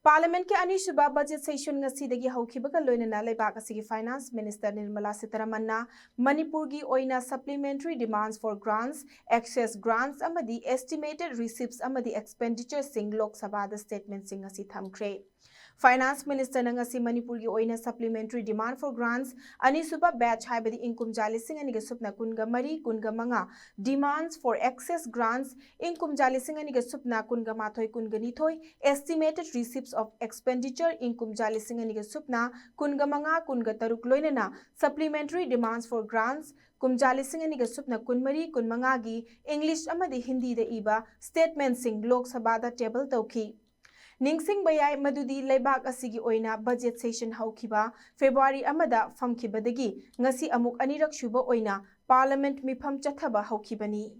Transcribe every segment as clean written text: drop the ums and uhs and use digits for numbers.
Parliament ke anishuba budget session ngasidagi haukibaga loinana leibak asigi Finance Minister Nirmala Sitharaman na Manipur gi oina supplementary demands for grants, excess grants amadi estimated receipts amadi expenditure sing Lok Sabha da statement sing ngasi thamkre. Finance Minister nangasi Manipur gi oina supplementary demand for grants anisuba batch haibadi inkum jalising aniga supna kunga mari kunga manga demands for excess grants inkum jalising aniga supna kunga mathoi kunga nithoi estimated receipts of expenditure inkum jalising aniga supna kunga manga kunga taruk loinana supplementary demands for grants kumjalising aniga supna kunmari kunmanga gi English amadi Hindi da iba statement sing Lok Sabha da table tauki Ningsing bayai madudi leibak asigi oina budget session haukiba February amada famkibadagi ngasi amuk anirak shuba oina parliament mifam chathaba haukibani.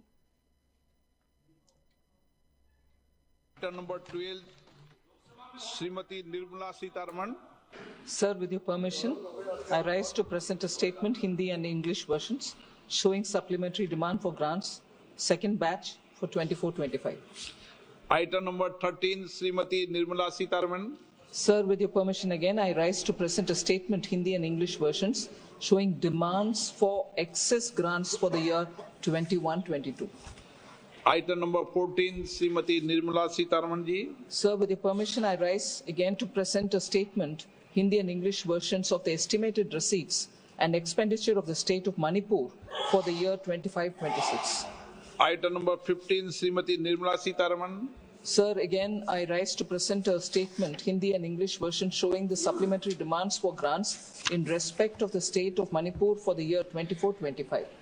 Item number 12, Srimati Nirmala Sitharaman. Sir, with your permission, I rise to present a statement, Hindi and English versions, showing supplementary demand for grants, second batch for 24-25. Item number 13, Srimati Nirmala Sitharaman. Sir, with your permission again, I rise to present a statement, Hindi and English versions, showing demands for excess grants for the year 21-22. Item number 14, Srimati Nirmala Sitharaman ji. Sir, with your permission, I rise again to present a statement, Hindi and English versions of the estimated receipts and expenditure of the state of Manipur for the year 25-26. Item number 15, Srimati Nirmala Sitharaman. Sir, again, I rise to present a statement, Hindi and English version, showing the supplementary demands for grants in respect of the state of Manipur for the year 24-25.